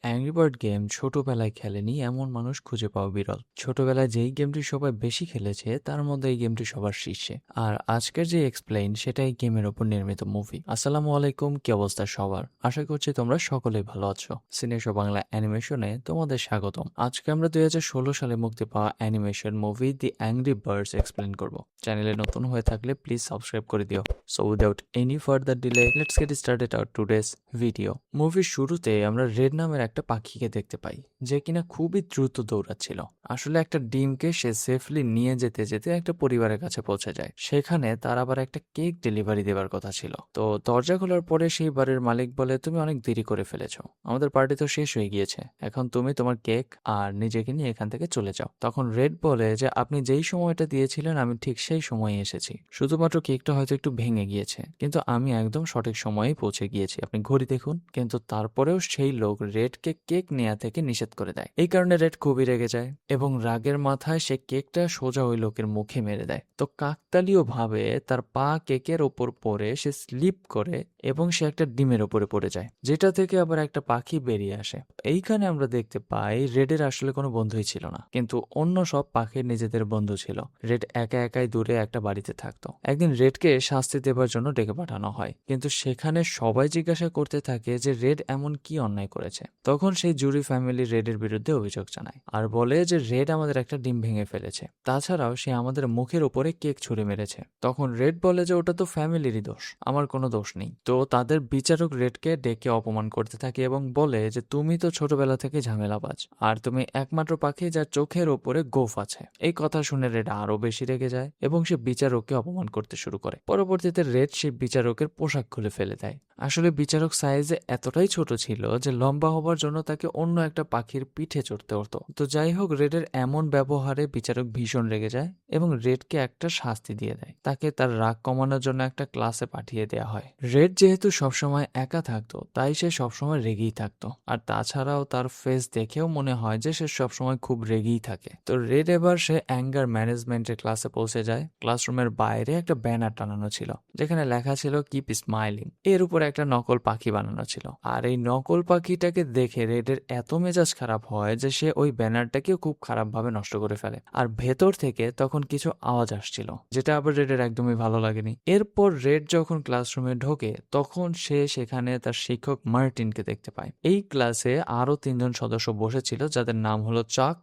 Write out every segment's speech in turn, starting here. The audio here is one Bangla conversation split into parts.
অ্যাংরি বার্ড গেম ছোটবেলায় খেলেনি এমন মানুষ খুঁজে পাওয়া বিরল। ছোটবেলায় যেই গেমটি সবাই বেশি খেলেছে তার মধ্যে এই গেমটি সবার শীর্ষে। আর আজকের যে এক্সপ্লেইন সেটা এই গেমের ওপর নির্মিত মুভি। আসসালামু আলাইকুম, কি অবস্থা সবার? আশা করছি তোমরা সকলেই ভালো আছো। সিনেশো বাংলা অ্যানিমেশনে তোমাদের স্বাগতম। আজকে আমরা 2016 সালে মুক্তি পাওয়া অ্যানিমেশন মুভি দি অ্যাংরি বার্ডস এক্সপ্লেইন করব। চ্যানেলে নতুন হয়ে থাকলে প্লিজ সাবস্ক্রাইব করে দিও। So without any further delay let's get started our today's video. মুভির শুরুতে আমরা রেড নামের একটা পাখিকে দেখতে পাই, যে কিনা খুবই দ্রুত দৌড়াচ্ছিল। আসলে একটা ডিমকে সে সেফলি নিয়ে যেতে যেতে একটা পরিবারের কাছে পৌঁছে যায়। সেখানে তার আবার একটা কেক ডেলিভারি দেওয়ার কথা ছিল। তো দরজা খোলার পরে সেই বাড়ির মালিক বলে, তুমি অনেক দেরি করে ফেলেছো, আমাদের পার্টি তো শেষ হয়ে গিয়েছে, এখন তুমি তোমার কেক আর নিজেকে নিয়ে এখান থেকে চলে যাও। তখন রেড বলে যে আপনি যেই সময়টা দিয়েছিলেন আমি ঠিক সেই সময়ে এসেছি, শুধুমাত্র কেকটা হয়তো একটু ভেঙে গিয়েছে, কিন্তু আমি একদম সঠিক সময়েই পৌঁছে গিয়েছি, আপনি ঘড়ি দেখুন। কিন্তু তারপরেও সেই লোক রেডকে কেক নেওয়া থেকে নিষেধ করে দেয়। এই কারণে রেড খুবই রেগে যায় এবং রাগের মাথায় সে কেকটা সোজা ওই লোকের মুখে মেরে দেয়। তো কাকতালীয় ভাবে তার পা কেকের ওপর পড়ে সে স্লিপ করে এবং সে একটা ডিমের ওপরে পড়ে যায়, যেটা থেকে আবার একটা পাখি বেরিয়ে আসে। এইখানে আমরা দেখতে পাই রেডের আসলে কোনো বন্ধুই ছিল না, কিন্তু অন্য সব পাখির নিজেদের বন্ধু ছিল। রেড একা একাই দূরে একটা বাড়িতে থাকতো। একদিন রেডকে শাস্তি দেবার জন্য ডেকে পাঠানো হয়, কিন্তু সেখানে সবাই জিজ্ঞাসা করতে থাকে যে রেড এমন কি অন্যায় করেছে। তখন সেই জুরি ফ্যামিলি রেডের বিরুদ্ধে অভিযোগ জানায় আর বলে যে রেড আমাদের একটা ডিম ভেঙে ফেলেছে, তাছাড়াও সে আমাদের মুখের উপরে কেক ছুঁড়ে মেরেছে। তখন রেড বলে যে ওটা তো ফ্যামিলিরই দোষ, আমার কোনো দোষ নেই। তো তাদের বিচারক রেডকে ডেকে অপমান করতে থাকে এবং বলে যে তুমি তো ছোটবেলা থেকে ঝামেলাবাজ, আর তুমি একমাত্র পাখি যার চোখের ওপরে গোফ আছে। এই কথা শুনে রেড আরো বেশি রেগে যায় এবং সে বিচারককে অপমান করতে শুরু করে। পরবর্তীতে রেড সেই বিচারকের পোশাক খুলে ফেলে দেয়। আসলে বিচারক সাইজে এতটাই ছোট ছিল যে লম্বা হবার জন্য তাকে অন্য একটা পাখির পিঠে চড়তে হতো। তো যাই হোক, রেডের এমন ব্যবহারে বিচারক ভীষণ রেগে যায় এবং রেডকে একটা শাস্তি দিয়ে দেয়। তাকে তার রাগ কমানোর জন্য একটা ক্লাসে পাঠিয়ে দেওয়া হয়। রেড যেহেতু সবসময় একা থাকতো তাই সে সবসময় রেগেই থাকতো, আর তাছাড়াও তার ফেস দেখেও মনে হয় যে সে সবসময় খুব রেগেই থাকে। তো রেড এবার সে অ্যাঙ্গার ম্যানেজমেন্টের ক্লাসে পৌঁছে যায়। ক্লাসরুমের বাইরে একটা ব্যানার টানানো ছিল যেখানে লেখা ছিল কিপ স্মাইলিং। এর উপর একটা নকল পাখি বানানো ছিল, আর এই নকল পাখিটাকে দেখে রেডের এত মেজাজ খারাপ হয় যে সে ওই ব্যানারটাকেও খুব খারাপ ভাবে নষ্ট করে ফেলে। আর ভেতর থেকে তখন কিছু আওয়াজ আসছিল, যেটা আবার রেডের একদমই ভালো লাগেনি। এরপর রেড যখন ক্লাসরুমে ঢোকে তখন সে সেখানে তার শিক্ষক মার্টিনকে দেখতে পায়। এই ক্লাসে আরো 3জন সদস্য বসেছিল যাদের নাম হলো চাক,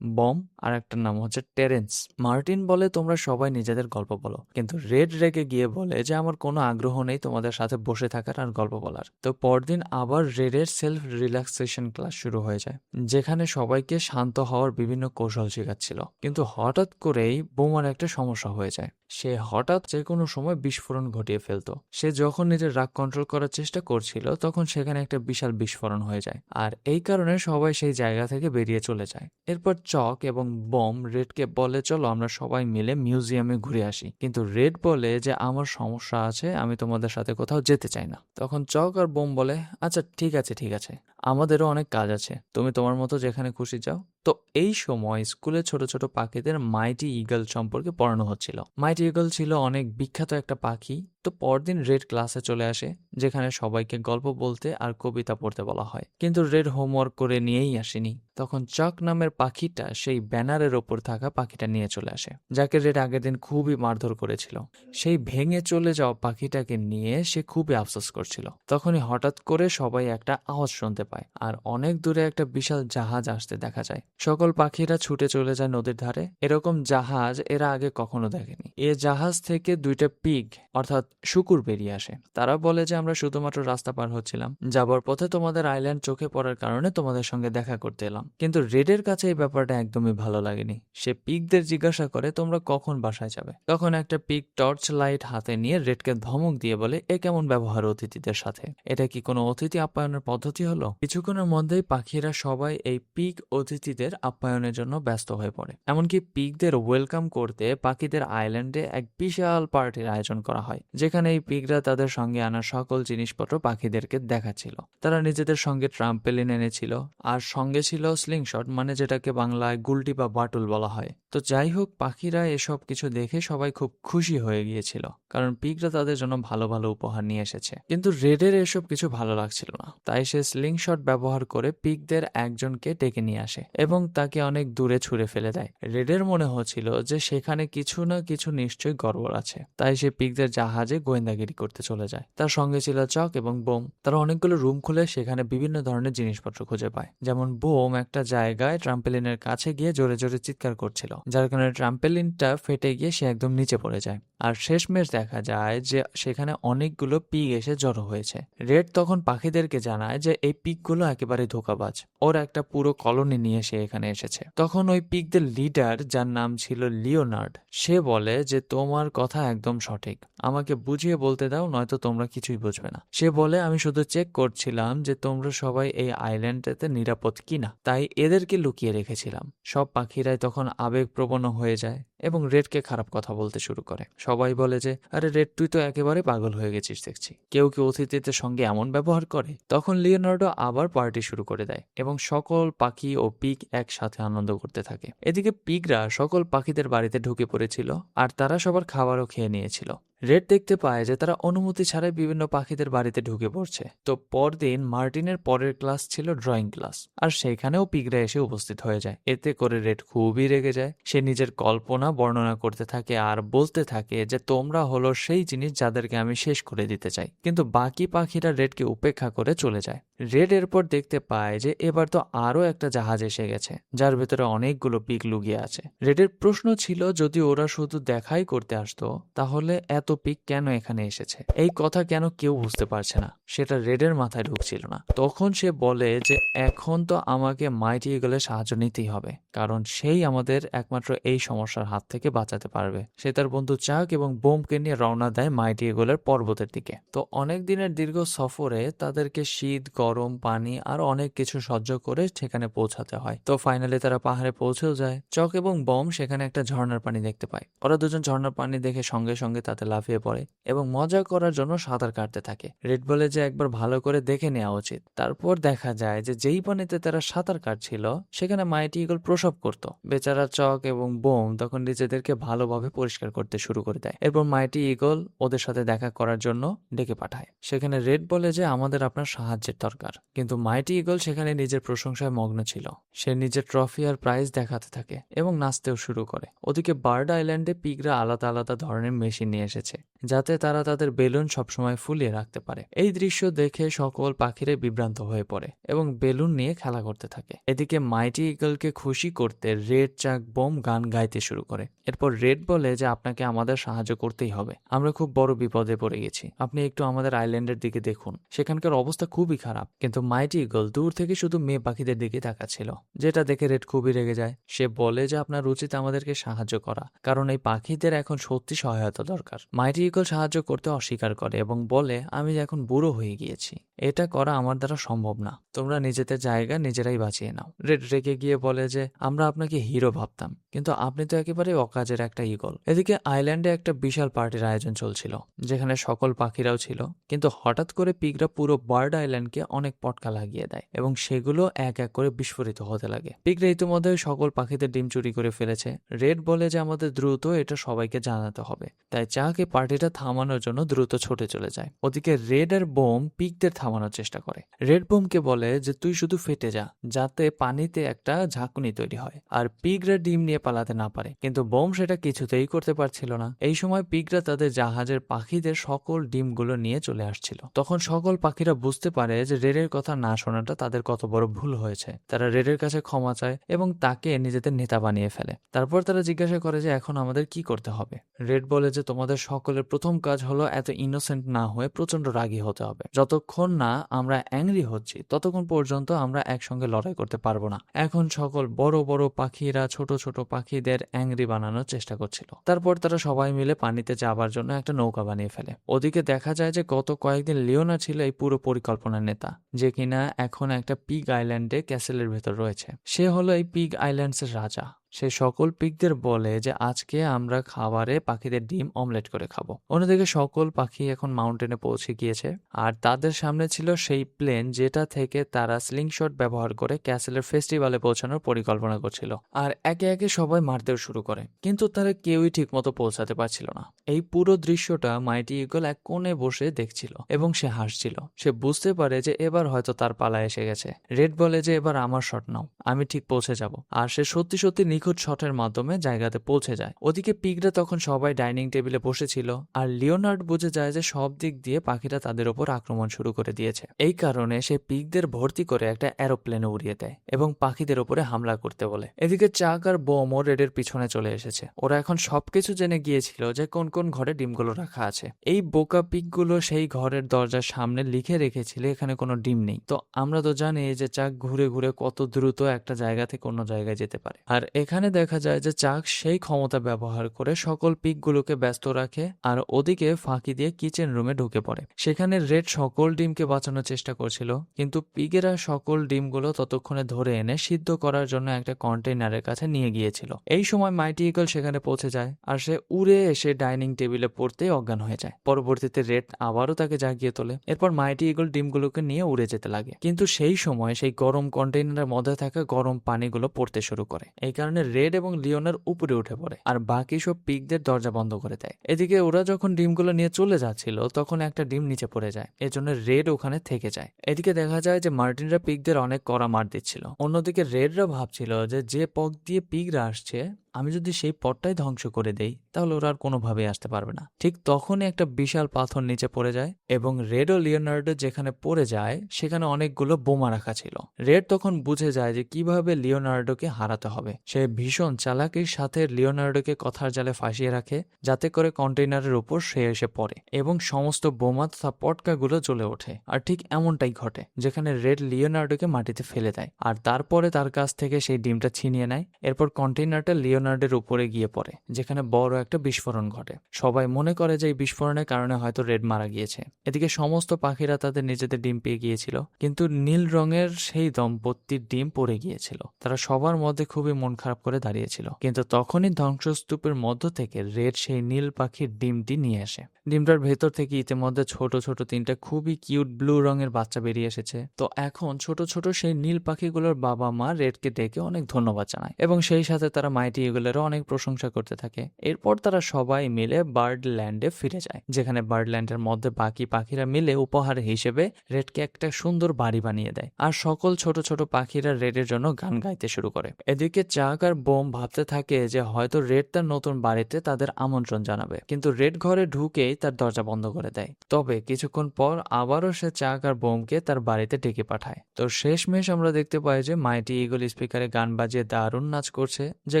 বম আর একটা নাম হচ্ছে টেরেন্স। মার্টিন বলে তোমরা সবাই নিজেদের গল্প বলো, কিন্তু রেড রেগে গিয়ে বলে যে আমার কোনো আগ্রহ নেই তোমাদের সাথে বসে থাকার আর গল্প বলার। তো পরদিন আবার রেডের সেলফ রিল্যাক্সেশন ক্লাস শুরু হয়ে যায়, যেখানে সবাইকে শান্ত হওয়ার বিভিন্ন কৌশল শেখাচ্ছিল। কিন্তু হঠাৎ করেই বোমার একটা সমস্যা হয়ে যায়। সে হঠাৎ যে কোনো সময় বিস্ফোরণ ঘটিয়ে ফেলতো। সে যখন নিজের রাগ কন্ট্রোল করার চেষ্টা করছিল তখন সেখানে একটা বিশাল বিস্ফোরণ হয়ে যায়, আর এই কারণে সবাই সেই জায়গা থেকে বেরিয়ে চলে যায়। এরপর চক এবং বম রেডকে বলে চলো আমরা সবাই মিলে মিউজিয়ামে ঘুরে আসি, কিন্তু রেড বলে যে আমার সমস্যা আছে, আমি তোমাদের সাথে কোথাও যেতে চাই না। তখন চক আর বোম বলে আচ্ছা ঠিক আছে ঠিক আছে, আমাদেরও অনেক কাজ আছে, তুমি তোমার মতো যেখানে খুশি যাও। তো এই সময় স্কুলে ছোট ছোট পাখিদের মাইটি ঈগল সম্পর্কে পড়ানো হচ্ছিল। মাইটি ঈগল ছিল অনেক বিখ্যাত একটা পাখি। তো পরদিন রেড ক্লাসে চলে আসে, যেখানে সবাইকে গল্প বলতে আর কবিতা পড়তে বলা হয়, কিন্তু রেড হোমওয়ার্ক করে নিয়েই আসেনি। তখন চক নামের পাখিটা সেই ব্যানারের ওপর থাকা পাখিটা নিয়ে চলে আসে, যাকে রেড আগের দিন খুবই মারধর করেছিল। সেই ভেঙে চলে যাওয়া পাখিটাকে নিয়ে সে খুবই আফসোস করছিল। তখনই হঠাৎ করে সবাই একটা আওয়াজ শুনতে পায়, আর অনেক দূরে একটা বিশাল জাহাজ আসতে দেখা যায়। সকল পাখিরা ছুটে চলে যায় নদীর ধারে। এরকম জাহাজ এরা আগে কখনো দেখেনি। এ জাহাজ থেকে দুইটা পিগ অর্থাৎ শুকুর বেরিয়ে আসে। তারা বলে যে আমরা শুধুমাত্র রাস্তা পার হচ্ছিলাম, যাবার পথে তোমাদের আইল্যান্ড চোখে পড়ার কারণে তোমাদের সঙ্গে দেখা করতে এলাম। কিন্তু রেডের কাছে এই ব্যাপারটা একদমই ভালো লাগেনি। সে পিগদের জিজ্ঞাসা করে তোমরা কখন বাসায় যাবে। তখন একটা পিগ টর্চ লাইট হাতে নিয়ে রেডকে ধমক দিয়ে বলে এ কেমন ব্যবহার অতিথিদের সাথে, এটা কি কোনো অতিথি আপ্যায়নের পদ্ধতি হলো? কিছুক্ষণের মধ্যেই পাখিরা সবাই এই পিগ অতিথিদের আপ্যায়নের জন্য ব্যস্ত হয়ে পড়ে। এমনকি পিগদের ওয়েলকাম করতে পাখিদের আইল্যান্ডে এক বিশাল পার্টির আয়োজন করা হয়, যেখানে এই পিগরা তাদের সঙ্গে আনা সকল জিনিসপত্র পাখিদেরকে দেখাচ্ছিল। তারা নিজেদের সঙ্গে ট্রাম্পেলিন এনেছিল, আর সঙ্গে ছিল স্লিংশট, মানে যেটাকে বাংলায় গুলটি বা বাটুল বলা হয়। তো যাই হোক, পাখিরা এসব কিছু দেখে সবাই খুব খুশি হয়ে গিয়েছিল, কারণ পিগরা তাদের জন্য ভালো ভালো উপহার নিয়ে এসেছে। কিন্তু রেডের এসব কিছু ভালো লাগছিল না, তাই সে স্লিং শট ব্যবহার করে পিগদের একজনকে ডেকে নিয়ে আসে এবং তাকে অনেক দূরে ছুঁড়ে ফেলে দেয়। রেডের মনে হচ্ছিল যে সেখানে কিছু না কিছু নিশ্চয়ই গড়বড় আছে, তাই সে পিগদের জাহাজে গোয়েন্দাগিরি করতে চলে যায়। তার সঙ্গে ছিল চক এবং বোম। তারা অনেকগুলো রুম খুলে সেখানে বিভিন্ন ধরনের জিনিসপত্র খুঁজে পায়। যেমন বোম একটা জায়গায় ট্রাম্পেলিনের কাছে গিয়ে জোরে জোরে চিৎকার করছিল, যার কারণে ট্রাম্পেলিনটা ফেটে গিয়ে সে একদম নিচে পড়ে যায়। আর শেষমেশ দেখা যায় যে সেখানে অনেকগুলো পিগ এসে জড়ো হয়েছে। রেড তখন পাখিদেরকে জানায় যে এই পিগগুলো একেবারে ধোঁকাবাজ, ওর একটা পুরো কলোনি নিয়ে সে এখানে এসেছে। তখন ওই পিগদের লিডার, যার নাম ছিল লিওনার্ড, সে বলে যে তোমার কথা একদম সঠিক, আমাকে বুঝিয়ে বলতে দাও, নয়তো তোমরা কিছুই বুঝবে না। সে বলে আমি শুধু চেক করছিলাম যে তোমরা সবাই এই আইল্যান্ডটাতে নিরাপদ কিনা, তাই এদেরকে লুকিয়ে রেখেছিলাম। সব পাখিরাই তখন আবেগপ্রবণ হয়ে যায় এবং রেডকে খারাপ কথা বলতে শুরু করে। সবাই বলে যে আরে রেড, তুই তো একেবারে পাগল হয়ে গেছিস দেখছি, কেউ কি অতিথিদের সঙ্গে এমন ব্যবহার করে? তখন লিওনার্ডো আবার পার্টি শুরু করে দেয় এবং সকল পাখি ও পিগ একসাথে আনন্দ করতে থাকে। এদিকে পিগরা সকল পাখিদের বাড়িতে ঢুকে পড়েছিল আর তারা সবার খাবারও খেয়ে নিয়েছিল। রেড দেখতে পায় যে তারা অনুমতি ছাড়াই বিভিন্ন পাখিদের বাড়িতে ঢুকে পড়ছে। তো পরদিন মার্টিনের পরের ক্লাস ছিল ড্রয়িং ক্লাস, আর সেখানেও পিগরা এসে উপস্থিত হয়ে যায়। এতে করে রেড খুবই রেগে যায়। সে নিজের কল্পনা বর্ণনা করতে থাকে আর বলতে থাকে যে তোমরা হলো সেই জিনিস যাদেরকে আমি শেষ করে দিতে চাই। কিন্তু বাকি পাখিরা রেডকে উপেক্ষা করে চলে যায়। রেড এরপর দেখতে পায় যে এবার তো আরো একটা জাহাজ এসে গেছে, যার ভেতরে অনেকগুলো পিগ লুকিয়ে আছে। রেডের প্রশ্ন ছিল যদি ওরা শুধু দেখাই করতে আসতো, তাহলে এত পিগ কেন এখানে এসেছে? এই কথা কেন কেউ বুঝতে পারছে না, সেটা রেডের মাথায় ঢুকছিল না। তখন সে বলে যে এখন তো আমাকে মাইটি ইগলের সাহায্য নিতেই হবে, কারণ সেই আমাদের একমাত্র এই সমস্যার হাত থেকে বাঁচাতে পারবে। সে তার বন্ধু চাক এবং বোমকে নিয়ে রওনা দেয় মাইটি ইগলের পর্বতের দিকে। তো অনেক দিনের দীর্ঘ সফরে তাদেরকে শীত, গরম, পানি আর অনেক কিছু সহ্য করে সেখানে পৌঁছাতে হয়। তো ফাইনালি তারা পাহাড়ে পৌঁছেও যায়। চক এবং বম সেখানে একটা ঝর্ণার পানি দেখতে পায়। ওরা দুজন ঝর্ণার পানি দেখে সঙ্গে সঙ্গে তাতে লাফিয়ে পড়ে এবং মজা করার জন্য সাঁতার কাটতে থাকে। রেড বলে যে একবার ভালো করে দেখে নেওয়া উচিত। তারপর দেখা যায় যে যেই পানিতে তারা সাঁতার কাটছিল সেখানে মাইটি ইগল প্রসব করত। বেচারা চক এবং বোম তখন নিজেদেরকে ভালোভাবে পরিষ্কার করতে শুরু করে দেয়। এরপর মাইটি ইগল ওদের সাথে দেখা করার জন্য ডেকে পাঠায়। সেখানে রেড বলে যে আমাদের আপনার সাহায্যের দরকার, কিন্তু মাইটি ইগল সেখানে নিজের প্রশংসায় মগ্ন ছিল। সে নিজের ট্রফি আর প্রাইজ দেখাতে থাকে এবং নাচতেও শুরু করে। ওদিকে বার্ড আইল্যান্ডে পিগরা আলাদা আলাদা ধরনের মেশিন নিয়ে এসেছে, যাতে তারা তাদের বেলুন সবসময় ফুলিয়ে রাখতে পারে। এই দৃশ্য দেখে সকল পাখিরে বিভ্রান্ত হয়ে পড়ে এবং বেলুন নিয়ে খেলা করতে থাকে। এদিকে মাইটি ইগলকে খুশি করতে রেড, চাক, বোম গান গাইতে শুরু করে। এরপর রেড বলে যে আপনাকে আমাদের সাহায্য করতেই হবে, আমরা খুব বড় বিপদে পড়ে গেছি, আপনি একটু আমাদের আইল্যান্ডের দিকে দেখুন, সেখানকার অবস্থা খুবই খারাপ। কিন্তু মাইটি ইগল দূর থেকে শুধু মেয়ে পাখিদের দিকে তাকাচ্ছিল, যেটা দেখে রেড খুবই রেগে যায়। সে বলে যে আপনার উচিত আমাদেরকে সাহায্য করা, কারণ এই পাখিদের এখন সত্যি সহায়তা দরকার। মাইটি ইগল সাহায্য করতে অস্বীকার করে এবং বলে আমি এখন বুড়ো হয়ে গিয়েছি, এটা করা আমার দ্বারা সম্ভব না, তোমরা নিজেদের জায়গা নিজেরাই বাঁচিয়ে নাও। রেড রেগে গিয়ে বলে যে আমরা আপনাকে হিরো ভাবতাম, কিন্তু আপনি তো একেবারে অকাজের একটা ইগল। এদিকে আইল্যান্ডে একটা বিশাল পার্টির আয়োজন চলছিল, যেখানে সকল পাখিরাও ছিল। কিন্তু হঠাৎ করে পিগরা পুরো বার্ড আইল্যান্ডকে অনেক পটকা লাগিয়ে দেয় এবং সেগুলো এক এক করে বিস্ফোরিত হতে লাগে। পিগরা ইতিমধ্যে সকল পাখিদের ডিম চুরি করে ফেলেছে। রেড বলে যে আমাদের দ্রুত এটা সবাইকে জানাতে হবে, তাই চাকে পার্টিটা থামানোর জন্য দ্রুত ছুটে চলে যায়। ওদিকে রেড আর বোম পিগদের থামানোর চেষ্টা করে। রেড বোমকে বলে যে তুই শুধু ফেটে যা, যাতে পানিতে একটা ঝাঁকুনি তৈরি হয় আর পিগরা ডিম নিয়ে পালাতে না পারে। কিন্তু বোম সেটা কিছুতেই করতে পারছিল না। এই সময় পিগরা তাদের জাহাজের পাখিদের সকল ডিমগুলো নিয়ে চলে আসছিল। তখন সকল পাখিরা বুঝতে পারে যে রেডের কথা না শোনাটা তাদের কত বড় ভুল হয়েছে। তারা রেডের কাছে ক্ষমা চায় এবং তাকে নিজেদের নেতা বানিয়ে ফেলে। তারপর তারা জিজ্ঞাসা করে যে এখন আমাদের কি করতে হবে। রেড বলে যে তোমাদের সকলের প্রথম কাজ হলো এত ইনোসেন্ট না হয়ে প্রচন্ড রাগী হতে হবে। যতক্ষণ না আমরা অ্যাংরি হচ্ছি ততক্ষণ পর্যন্ত আমরা একসঙ্গে লড়াই করতে পারবো না। এখন সকল বড় বড় পাখিরা ছোট ছোট পাখিদের অ্যাংরি বানানোর চেষ্টা করছিল। তারপর তারা সবাই মিলে পানিতে যাবার জন্য একটা নৌকা বানিয়ে ফেলে। ওদিকে দেখা যায় যে গত কয়েকদিন লিওনা ছিল এই পুরো পরিকল্পনার নেতা, যে কিনা এখন একটা পিগ আইল্যান্ডে ক্যাসেলের ভেতর রয়েছে। সে হলো এই পিগ আইল্যান্ডস এর রাজা। সে সকল পিগদের বলে যে আজকে আমরা খাবারে পাখিদের ডিম অমলেট করে খাবো। অন্যদিকে সকল পাখি এখন মাউন্টেনে পৌঁছে গিয়েছে আর তাদের সামনে ছিল সেই প্লেন যেটা থেকে তারা স্লিংশট ব্যবহার করে ক্যাসেলের ফেস্টিভ্যালে পৌঁছানোর পরিকল্পনা করছিল। আর একে একে সবাই মারতেও শুরু করে, কিন্তু তারা কেউই ঠিকমতো পৌঁছাতে পারছিল না। এই পুরো দৃশ্যটা মাইটি ইগল এক কোণে বসে দেখছিল এবং সে হাসছিল। সে বুঝতে পারে যে এবার হয়তো তার পালা এসে গেছে। রেড বলে যে এবার আমার শট নাও, আমি ঠিক পৌঁছে যাব। আর সে সত্যি সত্যি নিখুঁত শটের মাধ্যমে জায়গাতে পৌঁছে যায়। ওদিকে পিগরা তখন সবাই ডাইনিং টেবিলে বসেছিল আর লিওনার্ড বুঝে যায় যে সব দিক দিয়ে পাখিরা তাদের ওপর আক্রমণ শুরু করে দিয়েছে। এই কারণে সে পিগদের ভর্তি করে একটা এরোপ্লেনে উড়িয়ে দেয় এবং পাখিদের ওপরে হামলা করতে বলে। এদিকে চাক আর বোমও রেডের পিছনে চলে এসেছে। ওরা এখন সবকিছু জেনে গিয়েছিল যে কোন কোন ঘরে ডিমগুলো রাখা আছে। এই বোকা পিগগুলো সেই ঘরের দরজার সামনে লিখে রেখেছিল এখানে কোনো ডিম নেই। তো আমরা তো জানি যে চাক ঘুরে ঘুরে কত দ্রুত একটা জায়গা থেকে অন্য জায়গায় যেতে পারে। আর এখানে দেখা যায় যে চাক সেই ক্ষমতা ব্যবহার করে সকল পিগগুলোকে ব্যস্ত রাখে আর ওদিকে ফাঁকি দিয়ে কিচেন রুমে ঢুকে পড়ে। সেখানে রেড সকল ডিমকে বাঁচানোর চেষ্টা করছিল, কিন্তু পিগেরা সকল ডিমগুলো ততক্ষণে ধরে এনে সিদ্ধ করার জন্য একটা কন্টেইনারের কাছে নিয়ে গিয়েছিল। এই সময় মাইটি ইগল সেখানে পৌঁছে যায় আর সে উড়ে এসে ডাইনিং টেবিলে পড়তেই অজ্ঞান হয়ে যায়। পরবর্তীতে রেড আবারও তাকে জাগিয়ে তোলে। এরপর মাইটি ইগল ডিমগুলোকে নিয়ে উড়ে যেতে লাগে, কিন্তু সেই সময় সেই গরম কন্টেইনারের মধ্যে থাকা গরম পানিগুলো পড়তে শুরু করে। এই কারণে রেড এবং লিওনের উপরে উঠে পড়ে আর বাকি সব পিগদের দরজা বন্ধ করে দেয়। এদিকে ওরা যখন ডিমগুলো নিয়ে চলে যাচ্ছিল তখন একটা ডিম নিচে পড়ে যায়, এজন্য রেড ওখানে থেকে যায়। এদিকে দেখা যায় যে মার্টিনরা পিগদের অনেক কড়া মার দিচ্ছিল। অন্যদিকে রেডরা ভাবছিল যে পথ দিয়ে পিগরা আসছে আমি যদি সেই পথটাই ধ্বংস করে দেই তাহলে ওরা আর কোনোভাবেই আসতে পারবে না। ঠিক তখনই একটা বিশাল পাথর নিচে পড়ে যায় এবং রেড ও লিওনার্ডো যেখানে পড়ে যায় সেখানে অনেকগুলো বোমা রাখা ছিল। রেড তখন বুঝে যায় যে কিভাবে লিওনার্ডোকে হারাতে হবে। সে ভীষণ চালাকির সাথে লিওনার্ডোকে কথার জালে ফাঁসিয়ে রাখে যাতে করে কন্টেইনারের উপর সে এসে পড়ে এবং সমস্ত বোমা তথা পটকাগুলো জ্বলে ওঠে। আর ঠিক এমনটাই ঘটে যেখানে রেড লিওনার্ডোকে মাটিতে ফেলে দেয় আর তারপরে তার কাছ থেকে সেই ডিমটা ছিনিয়ে নেয়। এরপর কন্টেইনারটা লিওনার্ডের উপরে গিয়ে পড়ে যেখানে বড় একটা বিস্ফোরণ ঘটে। সবাই মনে করে যে এই বিস্ফোরণের কারণে হয়তো রেড মারা গিয়েছে। এদিকে সমস্ত পাখিরা তাদের নিজেদের ডিম পেয়ে গিয়েছিল, কিন্তু নীল রঙের সেই দম্পতির ডিম পড়ে গিয়েছিল। তারা সবার মধ্যে খুবই মন খারাপ করে দাঁড়িয়েছিল, কিন্তু তখনই ধ্বংসস্তূপের মধ্য থেকে রেড সেই নীল পাখির ডিমটি নিয়ে আসে। ডিমটার ভেতর থেকে ইতিমধ্যে ছোট ছোট তিনটা খুবই কিউট ব্লু রঙের বাচ্চা বেরিয়ে এসেছে। তো এখন ছোট ছোট সেই নীল পাখিগুলোর বাবা মা রেডকে ডেকে অনেক ধন্যবাদ জানায় এবং সেই সাথে তারা মাইটি ইগলেরও অনেক প্রশংসা করতে থাকে। এরপর তারা সবাই মিলে বার্ড ল্যান্ডে ফিরে যায়, যেখানে বার্ড ল্যান্ডের মধ্যে বাকি পাখিরা মিলে উপহার হিসেবে রেডকে একটা সুন্দর বাড়ি বানিয়ে দেয় আর সকল ছোট ছোট পাখিরা রেডের জন্য গান গাইতে শুরু করে। এদিকে চাক আর বোম ভাবতে থাকে যে হয়তো রেড তার নতুন বাড়িতে তাদের আমন্ত্রণ জানাবে, কিন্তু রেড ঘরে ঢুকেই তার দরজা বন্ধ করে দেয়। তবে কিছুক্ষণ পর আবারও সে চাক আর বোমকে তার বাড়িতে ডেকে পাঠায়। তো শেষমেশ আমরা দেখতে পাই যে মাইটি ইগল স্পিকারে গান বাজিয়ে দারুণ নাচ করছে, যে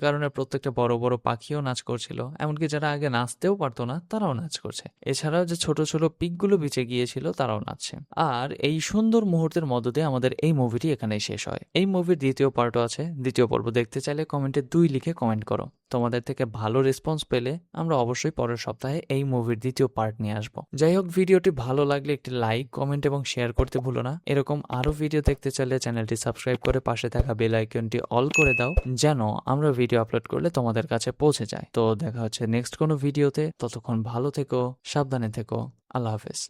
কারণে প্রত্যেকটা বড় বড় পাখিও নাচ করছিল, এমনকি যারা আগে নাচতেও পারতো না তারাও নাচ করছে। এছাড়াও যে ছোট ছোট পিকগুলো বেঁচে গিয়েছিল তারাও নাচছে। আর এই সুন্দর মুহূর্তের মধ্য দিয়ে আমাদের এই মুভিটি এখানেই শেষ হয়। এই মুভির দ্বিতীয় পার্টও আছে, দ্বিতীয় পর্ব দেখতে চাইলে কমেন্টে 2 লিখে কমেন্ট করো। তোমাদের থেকে ভালো রেসপন্স পেলে আমরা অবশ্যই পরের সপ্তাহে এই মুভির দ্বিতীয় পার্ট নিয়ে আসবো। যাই হোক, ভিডিওটি ভালো লাগলে একটি লাইক, কমেন্ট এবং শেয়ার করতে ভুলো না। এরকম আরো ভিডিও দেখতে চাইলে চ্যানেলটি সাবস্ক্রাইব করে পাশে থাকা বেল আইকনটি অল করে দাও, যেন আমরা ভিডিও আপলোড করলে তোমাদের কাছে পৌঁছে যায়। তো দেখা হচ্ছে নেক্সট কোনো ভিডিওতে। ততক্ষণ ভালো থেকো, সাবধানে থেকো। আল্লাহ হাফেজ।